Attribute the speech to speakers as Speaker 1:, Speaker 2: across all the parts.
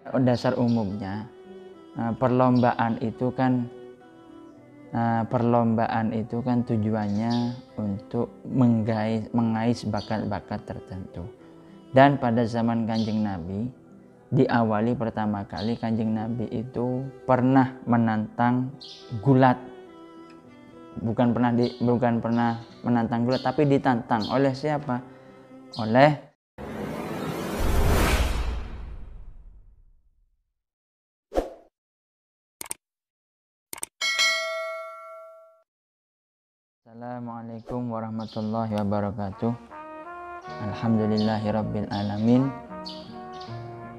Speaker 1: Dasar umumnya perlombaan itu kan tujuannya untuk mengais bakat-bakat tertentu. Dan pada zaman Kanjeng Nabi, diawali pertama kali Kanjeng Nabi itu pernah menantang gulat. Bukan pernah menantang gulat, tapi ditantang oleh siapa? Oleh Assalamualaikum warahmatullahi wabarakatuh. Alhamdulillahirabbil alamin.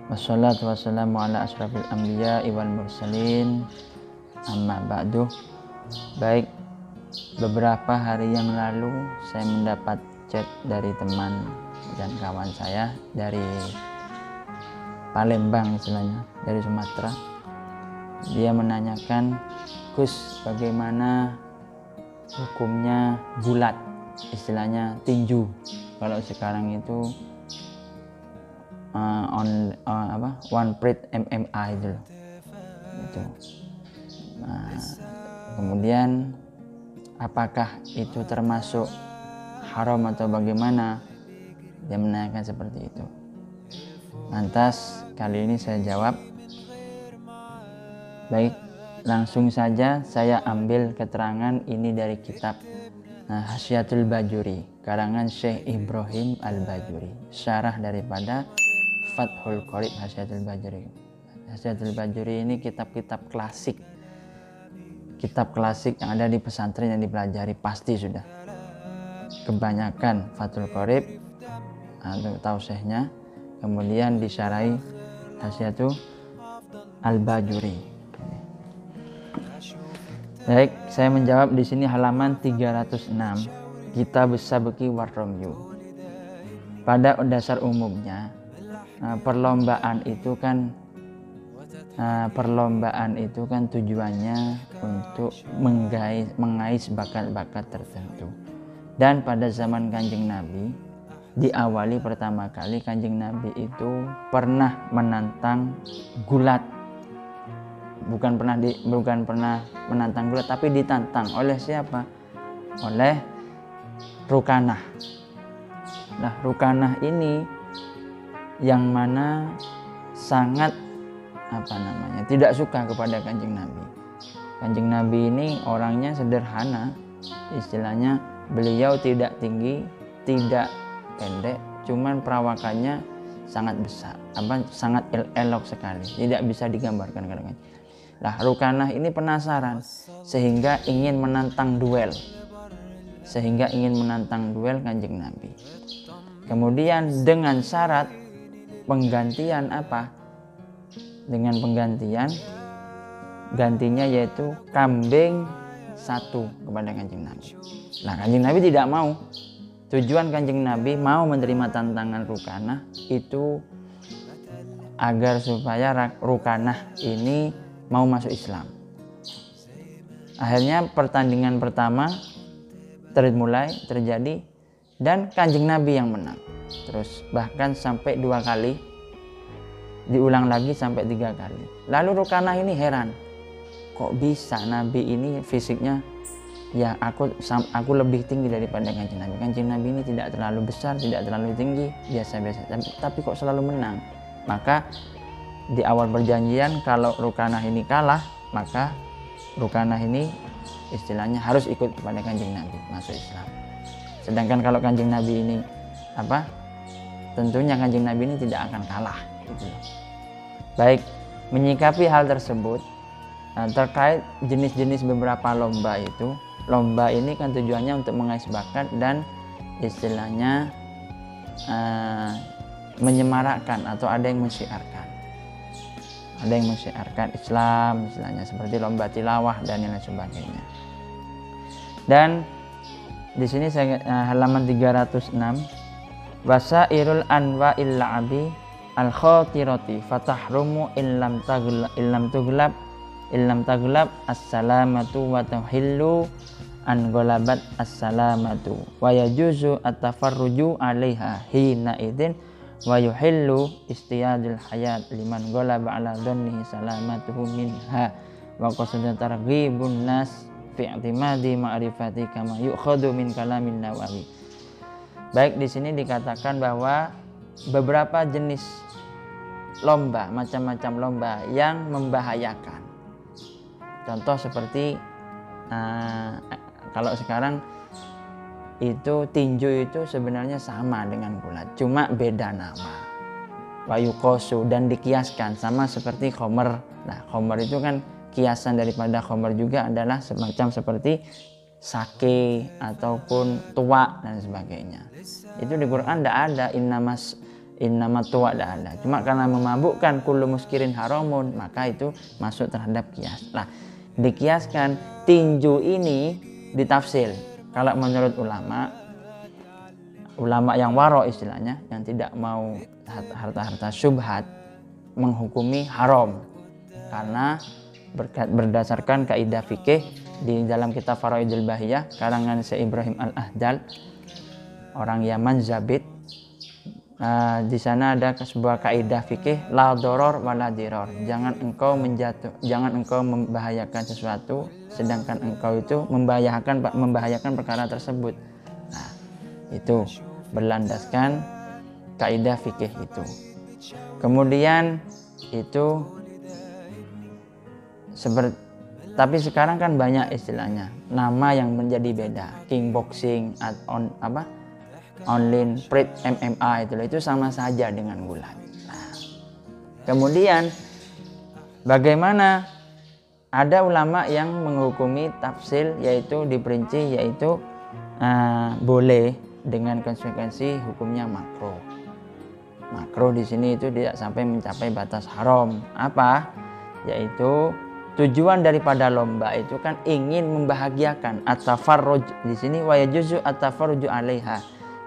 Speaker 1: Wassalatu wassalamu ala asrafil anbiya'i wal mursalin. Amma ba'du. Baik, beberapa hari yang lalu saya mendapat chat dari teman dan kawan saya dari Palembang, istilahnya dari Sumatera. Dia menanyakan, Gus, bagaimana hukumnya gulat, istilahnya tinju. Kalau sekarang itu one plate MMA itu loh. Nah, kemudian apakah itu termasuk haram atau bagaimana? Dia menanyakan seperti itu. Lantas kali ini saya jawab. Baik, langsung saja saya ambil keterangan ini dari kitab Hasyiatul Bajuri, karangan Syekh Ibrahim Al-Bajuri, syarah daripada Fathul Qorib Hasyiatul Bajuri. Hasyiatul Bajuri ini kitab-kitab klasik. Kitab klasik yang ada di pesantren yang dipelajari pasti sudah. Kebanyakan Fathul Qorib atau tausiahnya, kemudian disyarahi Hasyiatul Al-Bajuri. Baik, saya menjawab di sini halaman 306, Kitab Sabqi war Ramyu. Pada dasar umumnya perlombaan itu kan tujuannya untuk mengais bakat-bakat tertentu. Dan pada zaman Kanjeng Nabi, diawali pertama kali Kanjeng Nabi itu pernah menantang gulat. Bukan pernah menantang gulat, tapi ditantang oleh siapa? Oleh Rukanah. Nah, Rukanah ini yang mana sangat tidak suka kepada Kanjeng Nabi. Kanjeng Nabi ini orangnya sederhana, istilahnya beliau tidak tinggi, tidak pendek, cuman perawakannya sangat besar, sangat elok sekali, tidak bisa digambarkan kadang-kadang. Nah, Rukanah ini penasaran sehingga ingin menantang duel Kanjeng Nabi. Kemudian dengan syarat penggantian gantinya yaitu kambing satu kepada Kanjeng Nabi. Nah, Kanjeng Nabi tidak mau. Tujuan Kanjeng Nabi mau menerima tantangan Rukanah itu agar supaya Rukanah ini mau masuk Islam. Akhirnya pertandingan pertama terjadi dan Kanjeng Nabi yang menang. Terus bahkan sampai 2 kali, diulang lagi sampai 3 kali. Lalu Rukanah ini heran, kok bisa Nabi ini fisiknya, ya aku lebih tinggi daripada Kanjeng Nabi. Kanjeng Nabi ini tidak terlalu besar, tidak terlalu tinggi, biasa-biasa, tapi kok selalu menang. Maka di awal perjanjian kalau Rukanah ini kalah, maka Rukanah ini istilahnya harus ikut kepada Kanjeng Nabi masuk Islam. Sedangkan kalau Kanjeng Nabi ini tentunya Kanjeng Nabi ini tidak akan kalah gitu. Baik, menyikapi hal tersebut terkait jenis-jenis beberapa lomba itu, lomba ini kan tujuannya untuk mengais bakat dan istilahnya menyemarakkan atau ada yang mensyiarkan Islam, istilahnya seperti lomba tilawah dan lain sebagainya. Dan di sini saya halaman 306, wasairul anwa'il la'abi al khatirati fatahrumu illam taglab as-salamatu wa tahillu an ghalabat as-salamatu wa yajuzu at-tafarruju 'alaiha hina idzin wa yuhillu istiyadul hayat liman ghalaba ala dhannihi salamatuhu minha wa qasada targhibun nas fi i'timadi ma'rifati kama yu'khadhu min kalamin Nawawi. Baik, di sini dikatakan bahwa beberapa jenis lomba, macam-macam lomba yang membahayakan. Contoh seperti kalau sekarang itu tinju itu sebenarnya sama dengan gulat, cuma beda nama. Wayukosu, dan dikiaskan sama seperti khomer. Nah, khomer itu kan kiasan daripada khomer juga adalah semacam seperti sake ataupun tua dan sebagainya. Itu di Quran tidak ada innama tua, tidak ada. Cuma karena memabukkan kullu muskirin haramun, maka itu masuk terhadap kias. Nah, dikiaskan tinju ini ditafsir. Kalau menurut ulama yang waro istilahnya, yang tidak mau harta-harta syubhat, menghukumi haram karena berdasarkan kaidah fikih di dalam kitab Faraidul Bahiyah karangan Syekh Ibrahim Al-Ahdal, orang Yaman Zabid. Di sana ada sebuah kaidah fikih, la doror wala diror. Jangan engkau membahayakan sesuatu sedangkan engkau itu membahayakan perkara tersebut. Nah, itu berlandaskan kaidah fikih itu. Kemudian itu tapi sekarang kan banyak istilahnya, nama yang menjadi beda, kickboxing online pride MMA itu sama saja dengan gulat. Nah, kemudian bagaimana ada ulama yang menghukumi tafsil, yaitu diperinci, yaitu boleh dengan konsekuensi hukumnya makro. Makro di sini itu tidak sampai mencapai batas haram. Apa? Yaitu tujuan daripada lomba itu kan ingin membahagiakan, at-tafarruj di sini wa yajuzu at-tafarruju 'alaiha,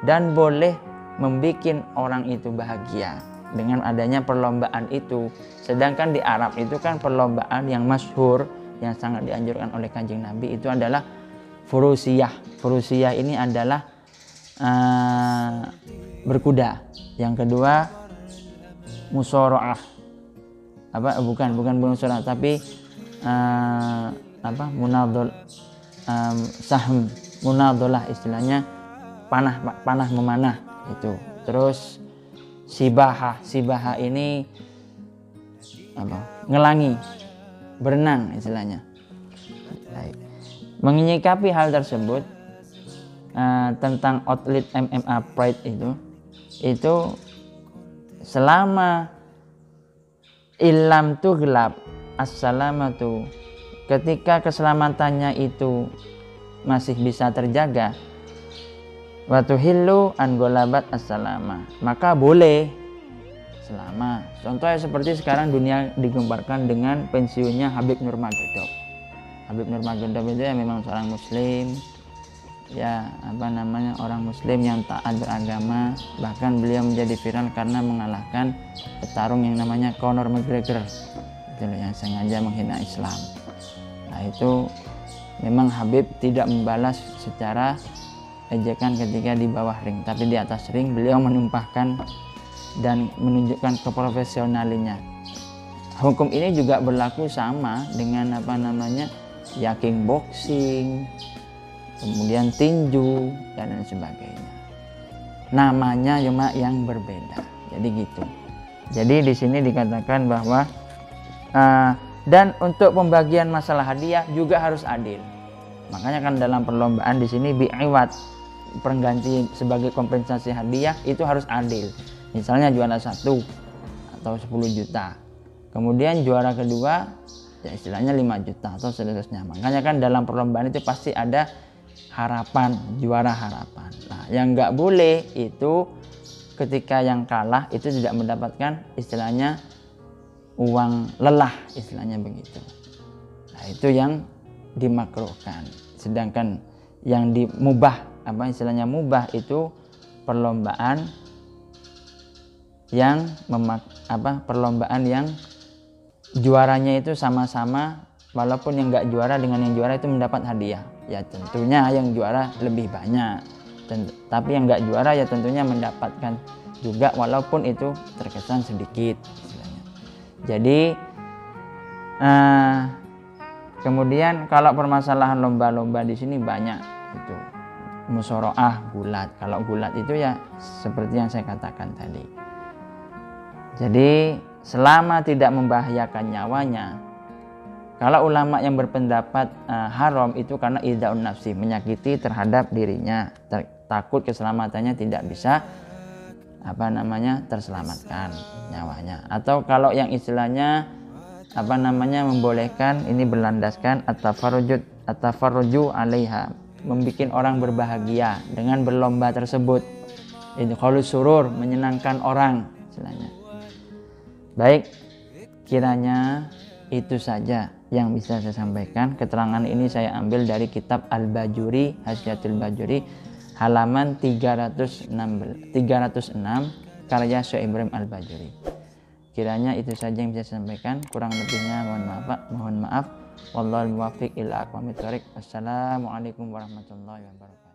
Speaker 1: dan boleh membikin orang itu bahagia dengan adanya perlombaan itu. Sedangkan di Arab itu kan perlombaan yang masyhur, yang sangat dianjurkan oleh Kanjeng Nabi itu adalah furusiyah. Furusiyah ini adalah berkuda. Yang kedua musoroah. Bukan musoroah, tapi sahm, munadolah istilahnya, panah memanah itu. Terus sibaha ini ngelangi, berenang istilahnya. Baik. Menyikapi hal tersebut tentang outlet MMA Pride itu selama ilam tughlab as-salamatu, ketika keselamatannya itu masih bisa terjaga, wa tuhillu an ghalabat as-salama, maka boleh selama. Contohnya seperti sekarang dunia digemparkan dengan pensiunnya Habib Nurmagomedov. Habib Nurmagomedov itu ya memang seorang muslim, ya orang muslim yang taat beragama. Bahkan beliau menjadi viral karena mengalahkan petarung yang namanya Conor McGregor, itu yang sengaja menghina Islam. Nah, itu memang Habib tidak membalas secara ejekan ketika di bawah ring, tapi di atas ring beliau menumpahkan dan menunjukkan keprofesionalannya. Hukum ini juga berlaku sama dengan kickboxing, kemudian tinju dan lain sebagainya. Namanya cuma yang berbeda. Jadi gitu. Jadi di sini dikatakan bahwa dan untuk pembagian masalah hadiah juga harus adil. Makanya kan dalam perlombaan di sini bi'iwat, pengganti sebagai kompensasi hadiah itu harus adil. Misalnya juara 1 atau 10 juta. Kemudian juara kedua ya istilahnya 5 juta atau seterusnya. Makanya kan dalam perlombaan itu pasti ada harapan, juara harapan. Nah, yang nggak boleh itu ketika yang kalah itu tidak mendapatkan istilahnya uang lelah, istilahnya begitu. Nah, itu yang dimakruhkan. Sedangkan yang dimubah, istilahnya mubah itu perlombaan yang perlombaan yang juaranya itu sama-sama, walaupun yang nggak juara dengan yang juara itu mendapat hadiah. Ya tentunya yang juara lebih banyak, tapi yang nggak juara ya tentunya mendapatkan juga walaupun itu terkesan sedikit istilahnya. Jadi kemudian kalau permasalahan lomba-lomba di sini banyak itu musoroah, gulat. Kalau gulat itu ya seperti yang saya katakan tadi. Jadi selama tidak membahayakan nyawanya, kalau ulama yang berpendapat haram itu karena ida'un nafsi, menyakiti terhadap dirinya, takut keselamatannya tidak bisa terselamatkan nyawanya. Atau kalau yang istilahnya membolehkan, ini berlandaskan at-tafarruju 'alaiha, membuat orang berbahagia dengan berlomba tersebut. Itu kalau surur, menyenangkan orang istilahnya. Baik, kiranya itu saja yang bisa saya sampaikan. Keterangan ini saya ambil dari kitab Al-Bajuri, Hasyiatul Bajuri, halaman 306 karya Syekh Ibrahim Al-Bajuri. Kiranya itu saja yang bisa saya sampaikan. Kurang lebihnya mohon maaf. Wallahul muwaffiq ila aqwamit thoriq. Wassalamualaikum warahmatullahi wabarakatuh.